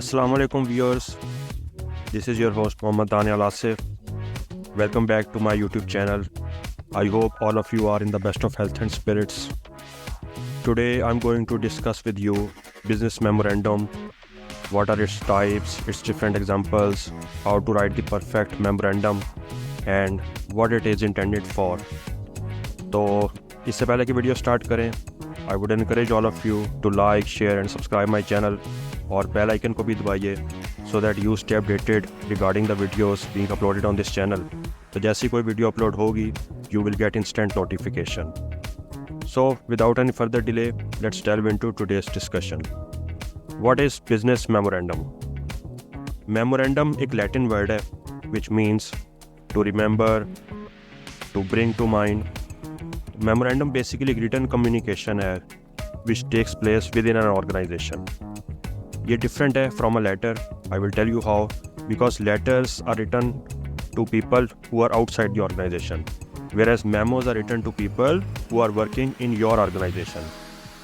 Assalamu alaikum viewers, this is your host Mohammad Daniel Asif. Welcome back to my YouTube channel. I hope all of you are in the best of health and spirits. Today I'm going to discuss with you business memorandum, what are its types, its different examples, how to write the perfect memorandum and what it is intended for. तो इससे पहले कि video start करें, I would encourage all of you to like, share and subscribe my channel और bell icon को भी दबाइए so that you stay updated regarding the videos being uploaded on this channel. तो जैसी कोई वीडियो अपलोड होगी, you will get instant notification. So without any further delay, let's delve into today's discussion. What is business memorandum? Memorandum एक Latin word है which means to remember, to bring to mind. Memorandum basically written communication है which takes place within an organization. ये different है from a letter. I will tell you how. Because letters are written to people who are outside the organization, whereas memos are written to people who are working in your organization.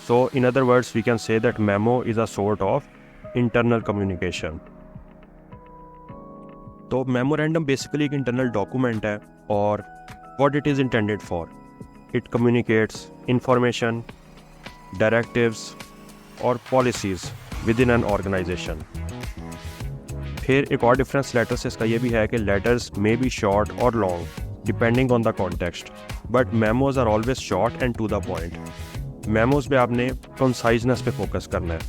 So in other words, we can say that memo is a sort of internal communication. तो memorandum basically एक internal document है और what it is intended for. It communicates information, directives और policies within an organization. फिर एक और difference letter से इसका ये भी है कि लेटर्स मे बी शॉर्ट और long depending on the context, but memos are always short and to the point. Memos में आपने कंसाइजनेस पे फोकस करना है,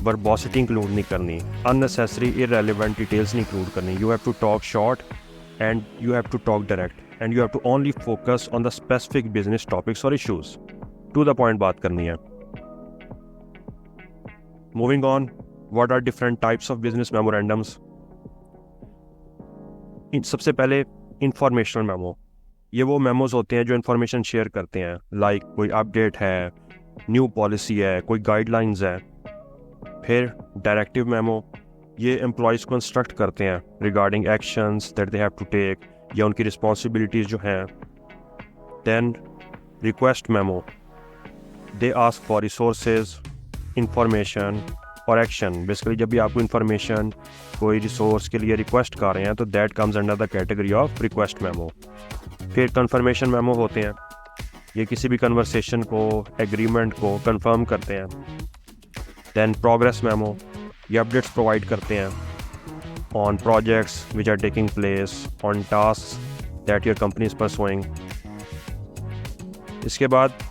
वर्बोसिटी इंक्लूड नहीं करनी, अननेसेसरी इररेलेवेंट डिटेल्स नहीं इंक्लूड करनी. You have to talk short and you have to talk direct and you have to only focus on the specific business topics और इशूज. टू द पॉइंट बात करनी है. Moving on, what are different types of business memorandums? सबसे पहले informational memo. ये वो memos होते हैं जो इन्फॉर्मेशन शेयर करते हैं, लाइक कोई अपडेट है, न्यू पॉलिसी है, कोई गाइडलाइंस है. फिर डायरेक्टिव मेमो, ये एम्प्लॉयज़ को इंस्ट्रक्ट करते हैं regarding actions that they have to take या उनकी रिस्पॉन्सिबिलिटीज़ जो हैं. Then request memo, they ask for resources, information और एक्शन. बेसिकली जब भी आपको इंफॉर्मेशन कोई रिसोर्स के लिए रिक्वेस्ट कर रहे हैं तो that comes under the category of request memo. फिर कंफर्मेशन मेमो होते हैं, ये किसी भी कन्वर्सेशन को, एग्रीमेंट को कंफर्म करते हैं. देन प्रोग्रेस मेमो, ये अपडेट्स प्रोवाइड करते हैं on projects which are taking place, on task that your company is pursuing. इसके बाद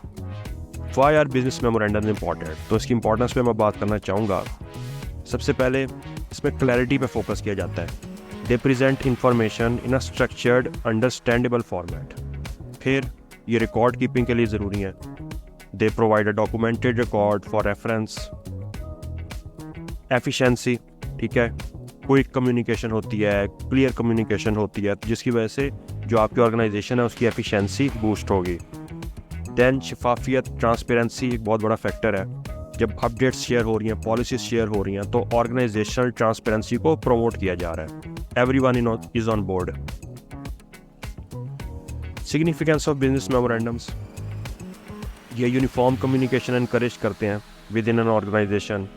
Why are business memorandums important? तो इसकी इंपॉर्टेंस पे मैं बात करना चाहूँगा. सबसे पहले इसमें क्लैरिटी पे फोकस किया जाता है. दे present information in a structured understandable format. फिर ये रिकॉर्ड कीपिंग के लिए ज़रूरी है. They provide a documented record for reference. Efficiency, ठीक है, क्विक कम्युनिकेशन होती है, क्लियर कम्युनिकेशन होती है, जिसकी वजह से जो आपकी ऑर्गेनाइजेशन है उसकी एफिशिएंसी बूस्ट होगी. देन शफाफियत, ट्रांसपेरेंसी एक बहुत बड़ा फैक्टर है. जब अपडेट्स शेयर हो रही हैं, पॉलिसीज शेयर हो रही हैं तो ऑर्गेनाइजेशनल ट्रांसपेरेंसी को प्रमोट किया जा रहा है. Everyone is on board. Significance of business memorandums, ये यूनिफॉर्म कम्युनिकेशन एनकरेज करते हैं within an organization.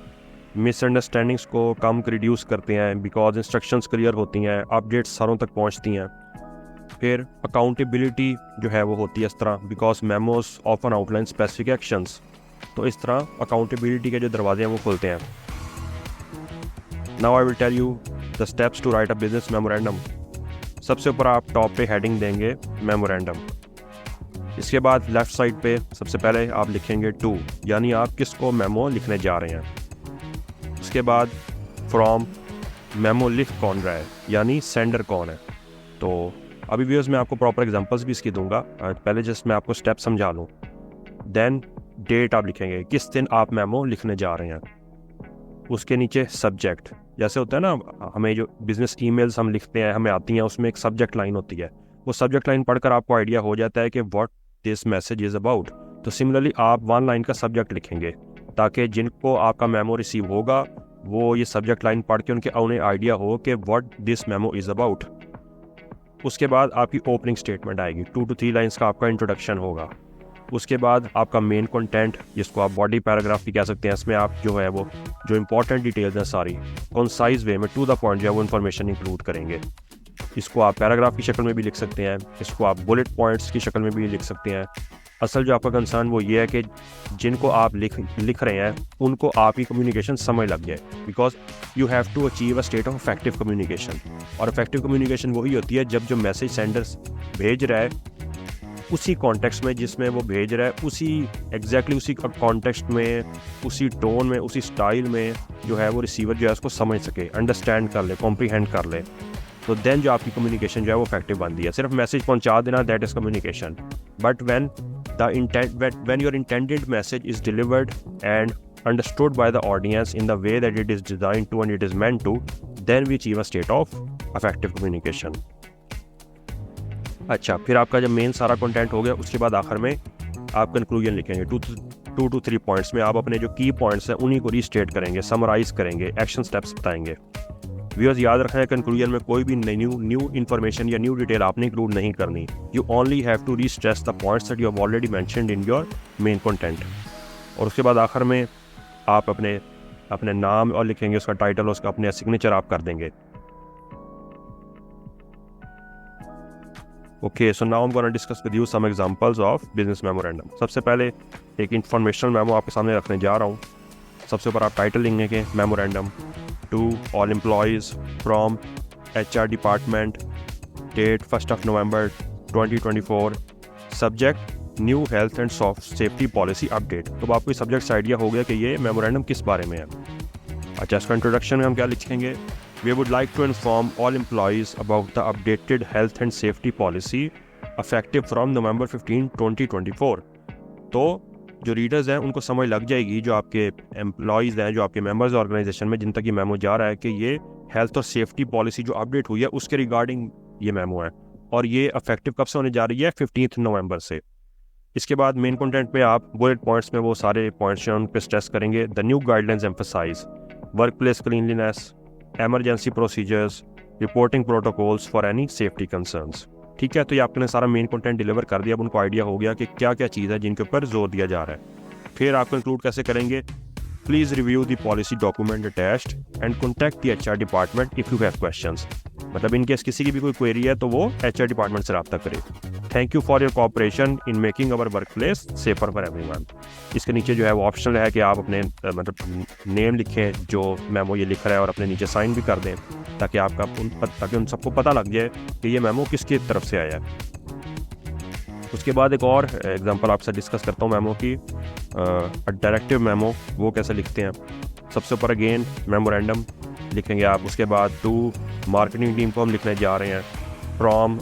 Misunderstandings को कम रिड्यूस करते हैं बिकॉज इंस्ट्रक्शंस क्लियर होती हैं, अपडेट्स सारों तक पहुंचती हैं. फिर अकाउंटेबिलिटी जो है वो होती है इस तरह, because memos often outline specific actions. तो इस तरह अकाउंटेबिलिटी के जो दरवाजे हैं वो खुलते हैं. Now I will tell you the steps to write a business memorandum. सबसे ऊपर आप टॉप पे हेडिंग देंगे मेमोरेंडम. इसके बाद लेफ्ट साइड पे सबसे पहले आप लिखेंगे टू, यानी आप किसको मेमो लिखने जा रहे हैं. उसके बाद फ्रॉम, मेमो लिख कौन रहा है, यानी सेंडर कौन है. तो अभी व्यूअर्स मैं आपको प्रॉपर एग्जांपल्स भी इसकी दूंगा, पहले जस्ट मैं आपको स्टेप समझा लूँ. देन डेट आप लिखेंगे, किस दिन आप मेमो लिखने जा रहे हैं. उसके नीचे सब्जेक्ट, जैसे होता है ना हमें जो बिजनेस ईमेल्स हम लिखते हैं हमें आती हैं, उसमें एक सब्जेक्ट लाइन होती है. वो सब्जेक्ट लाइन पढ़कर आपको आइडिया हो जाता है कि what this message is about. तो सिमिलरली आप वन लाइन का सब्जेक्ट लिखेंगे ताकि जिनको आपका मेमो रिसीव होगा वो ये सब्जेक्ट लाइन पढ़ के उन्हें आइडिया हो कि what this memo is about. उसके बाद आपकी ओपनिंग स्टेटमेंट आएगी, 2 to 3 लाइंस का आपका इंट्रोडक्शन होगा. उसके बाद आपका मेन कंटेंट, जिसको आप बॉडी पैराग्राफ भी कह सकते हैं, इसमें आप जो है वो जो इंपॉर्टेंट डिटेल्स हैं सारी कंसाइज वे में टू द पॉइंट जो है वो इन्फॉर्मेशन इंक्लूड करेंगे। इसको आप पैराग्राफ की शक्ल में भी लिख सकते हैं, इसको आप बुलेट पॉइंट्स की शक्ल में भी लिख सकते हैं। असल जो आपका कंसर्न वो ये है कि जिनको आप लिख रहे हैं उनको आप ही कम्युनिकेशन समझ लग जाए, because you have to achieve a state of effective communication. और इफेक्टिव कम्युनिकेशन वही होती है जब जो मैसेज सेंडर्स भेज रहा है उसी कॉन्टेक्स्ट में जिसमें वो भेज रहा है, उसी एग्जैक्टली उसी कॉन्टेक्स्ट में, उसी टोन में, उसी स्टाइल में जो है वो रिसीवर जो है उसको समझ सके, अंडरस्टैंड कर ले, कॉम्प्रीहेंड कर ले। तो देन जो आपकी कम्युनिकेशन जो है वो इफेक्टिव बनती है। सिर्फ मैसेज पहुंचा देना, that is communication. But when your intended message is delivered and understood by the audience in the way that it is designed to and it is meant to, then we achieve a state of effective communication. अच्छा, फिर आपका जब main सारा content हो गया, उसके बाद आखिर में आप कंक्लूजन लिखेंगे। 2 to 3 पॉइंट्स में आप अपने जो की पॉइंट्स हैं उन्हीं को रीस्टेट करेंगे, समराइज करेंगे, एक्शन स्टेप्स बताएंगे। व्यूअर्स याद रखें, कंक्लूजन में कोई भी न्यू इन्फॉर्मेशन या न्यू डिटेल आपने इंक्लूड नहीं करनी। You only have to restress the points that you have already mentioned in your main content. और उसके बाद आखिर में आप अपने नाम और लिखेंगे, उसका टाइटल, उसका अपने सिग्नेचर आप कर देंगे। Okay, so now I am gonna discuss with you some examples of business memorandum. सबसे पहले एक इंफॉर्मेशनल मेमो आपके सामने रखने जा रहा हूँ। सबसे ऊपर आप टाइटल लिखेंगे memorandum to all employees from HR department, date 1st of November 2024, subject new health and safety policy update। तो आपको सब्जेक्ट से आइडिया हो गया कि ये मेमोरेंडम किस बारे में है। अच्छा, इसका इंट्रोडक्शन में हम क्या लिखेंगे? We would like to inform all employees about the updated health and safety policy effective from November 15, 2024। तो जो रीडर्स हैं उनको समझ लग जाएगी, जो आपके एम्प्लॉयज़ हैं, जो आपके मेंबर्स ऑर्गेनाइजेशन में जिन तक ये मेमो जा रहा है, कि ये हेल्थ और सेफ्टी पॉलिसी जो अपडेट हुई है उसके रिगार्डिंग ये मेमो है। और ये इफेक्टिव कब से होने जा रही है? 15 नवंबर से। इसके बाद मेन कंटेंट में आप बुलेट पॉइंट्स में वो सारे पॉइंट्स हैं उन पर स्ट्रेस करेंगे। The new guidelines emphasize work place cleanliness, emergency procedures, reporting protocols for any safety concerns. ठीक है, तो ये आपने सारा मेन कंटेंट डिलीवर कर दिया। अब उनको आइडिया हो गया कि क्या क्या चीज़ है जिनके ऊपर जोर दिया जा रहा है। फिर आप इंक्लूड कैसे करेंगे? Please review the policy document attached and contact the HR department if you have questions. मतलब इन केस किसी की भी कोई क्वेरी है तो वो HR डिपार्टमेंट से रब्ता करे। Thank you for your cooperation in making our work place safer for everyone. इसके नीचे जो है वो ऑप्शनल है कि आप अपने मतलब नेम लिखें जो मेमो ये लिख रहा है और अपने नीचे साइन भी कर दें, ताकि उन सबको पता लग जाए कि ये मेमो किसकी तरफ से आया है। उसके बाद एक और एग्जांपल आपसे डिस्कस करता हूँ मेमो की। डायरेक्टिव मेमो वो कैसे लिखते हैं? सबसे ऊपर अगेन मेमोरेंडम लिखेंगे आप। उसके बाद टू मार्केटिंग टीम को हम लिखने जा रहे हैं। फ्रॉम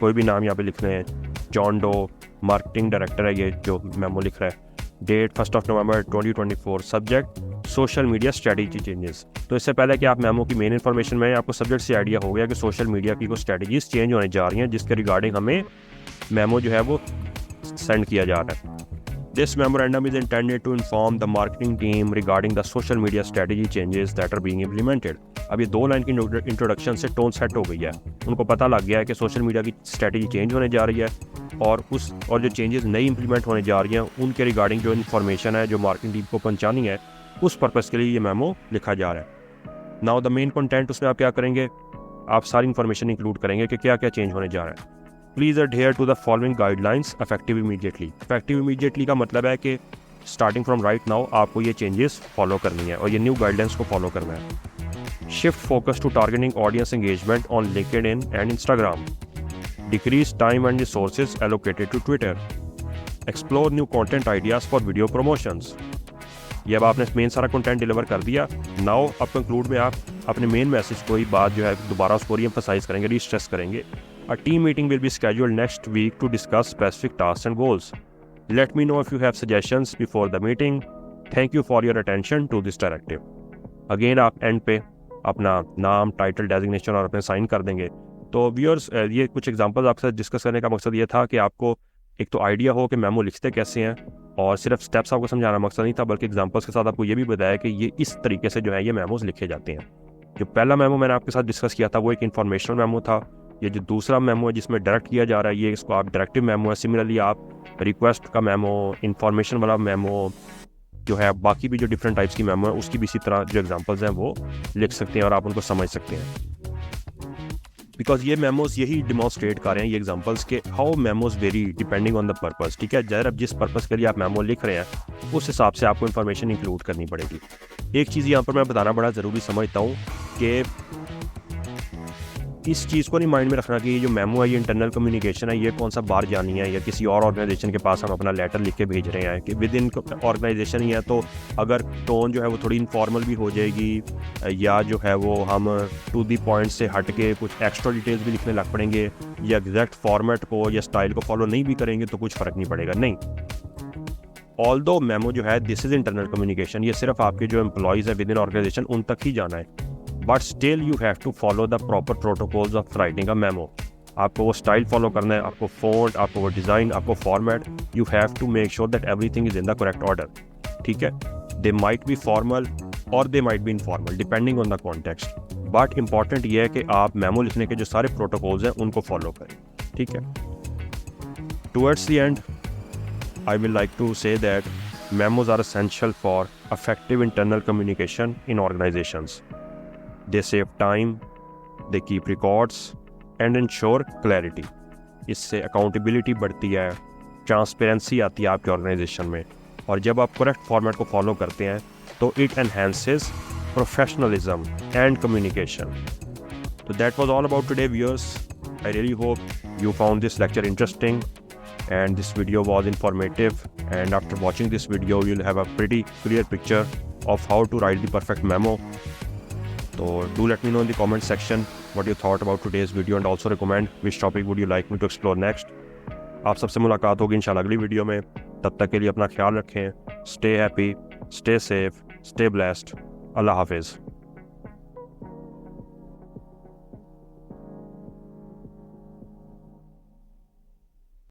कोई भी नाम यहाँ पे लिख रहे हैं, जॉन डो मार्केटिंग डायरेक्टर है ये जो मेमो लिख रहा है। Date 1st of November 2024, subject social media strategy changes. तो इससे पहले कि आप मेमो की मेन इन्फॉर्मेशन में आपको सब्जेक्ट से आइडिया हो गया कि सोशल मीडिया की कुछ स्ट्रेटजीज चेंज होने जा रही हैं, जिसके रिगार्डिंग हमें मेमो जो है वो सेंड किया जा रहा है। This memorandum is intended to inform the marketing team regarding the social media strategy changes that are being implemented. अब ये 2 लाइन की इंट्रोडक्शन से टोन सेट हो गई है, उनको पता लग गया है कि सोशल मीडिया की स्ट्रेटजी चेंज होने जा रही है और जो चेंजेस नई इंप्लीमेंट होने जा रही हैं उनके रिगार्डिंग जो इन्फॉर्मेशन है जो मार्केटिंग टीम को पहुंचानी है, उस पर्पज़ के लिए ये मेमो लिखा जा रहा है। नाउ द मेन कंटेंट, उसमें आप क्या करेंगे? आप सारी इन्फॉर्मेशन इंक्लूड करेंगे कि क्या क्या चेंज होने जा रहा है। Please adhere to the following guidelines effective immediately. Effective immediately का मतलब है कि स्टार्टिंग फ्रॉम राइट नाउ आपको ये चेंजेस फॉलो करनी है और ये न्यू गाइडलाइंस को फॉलो करना है। Shift focus to targeting audience engagement on LinkedIn and Instagram. Decrease time and resources allocated to Twitter. Explore new content ideas for video promotions. ये अब आपने मेन सारा कंटेंट डिलीवर कर दिया। नाउ अब कंक्लूड में आप अपने मेन मैसेज को ही बात जो है दोबारा उसको रीएम्फसाइज करेंगे, रीस्ट्रेस करेंगे। A team meeting will be scheduled next week to discuss specific tasks and goals. Let me know if you have suggestions before the meeting. Thank you for your attention to this directive. Again आप and पे अपना नाम, title, designation और अपने sign कर देंगे। तो viewers ये कुछ एग्जांपल्स आपके साथ डिस्कस करने का मकसद ये था कि आपको एक तो आइडिया हो कि मेमो लिखते कैसे हैं, और सिर्फ स्टेप्स आपको समझाना मकसद नहीं था, बल्कि एग्जांपल्स के साथ आपको ये भी बताया कि ये इस तरीके से जो है ये मेमोज लिखे जाते हैं। जो पहला मेमो मैंने आपके साथ डिस्कस किया था वो एक इन्फॉर्मेशनल मेमो था, ये जो दूसरा मेमो है जिसमें डायरेक्ट किया जा रहा है, ये इसको आप डायरेक्टिव मेमो है। सिमिलरली आप रिक्वेस्ट का मेमो, इंफॉर्मेशन वाला मेमो जो है, बाकी भी जो डिफरेंट टाइप्स की मेमो है उसकी भी इसी तरह जो एग्जांपल्स हैं वो लिख सकते हैं और आप उनको समझ सकते हैं। बिकॉज ये मेमोज यही डिमॉन्स्ट्रेट कर रहे हैं, ये एग्जांपल्स के how memos very depending on the purpose. ठीक है, जरा जिस पर्पस के लिए आप मेमो लिख रहे हैं उस हिसाब से आपको इन्फॉर्मेशन इंक्लूड करनी पड़ेगी। एक चीज़ यहाँ पर मैं बताना बड़ा ज़रूरी समझता हूँ कि इस चीज़ को नहीं माइंड में रखना कि ये जो मेमो है, ये इंटरनल कम्युनिकेशन है, ये कौन सा बाहर जानी है या किसी और ऑर्गेनाइजेशन के पास हम अपना लेटर लिख के भेज रहे हैं कि विद इन ऑर्गेनाइजेशन ही है, तो अगर टोन जो है वो थोड़ी इनफॉर्मल भी हो जाएगी या जो है वो हम टू दी पॉइंट से हट के कुछ एक्स्ट्रा डिटेल्स भी लिखने लग पड़ेंगे या एग्जैक्ट फॉर्मेट को या स्टाइल को फॉलो नहीं भी करेंगे तो कुछ फ़र्क नहीं पड़ेगा। नहीं, ऑल्दो मेमो जो है दिस इज़ इंटरनल कम्युनिकेशन, ये सिर्फ आपके जो एम्प्लॉयज़ है विद इन ऑर्गेनाइजेशन उन तक ही जाना है, but still you have to follow the proper protocols of writing a memo. आपको वो स्टाइल फॉलो करना है, आपको फॉन्ट, आपको वो डिज़ाइन, आपको format, you have to make sure that everything is in the correct order. ठीक है, दे माइट बी फॉर्मल और they might be informal depending on the context, but important ये है कि आप मेमो लिखने के जो सारे प्रोटोकॉल्स हैं उनको फॉलो करें। ठीक है, towards the end I will like to say that memos are essential for effective internal communication in organizations. They save time, they keep records and ensure clarity. इससे accountability बढ़ती है, transparency आती है आपके organization में, और जब आप correct format को follow करते हैं तो it enhances professionalism and communication. So that was all about today, viewers. I really hope you found this lecture interesting and this video was informative, and after watching this video you'll have a pretty clear picture of how to write the perfect memo. So do let me know in the comment section what you thought about today's video and also recommend which topic would you like me to explore next. आप सबसे मुलाकात होगी इंशाल्लाह अगली video में। तब तक के लिए अपना ख्याल रखें। Stay happy, stay safe, stay blessed. अल्लाह हाफिज़।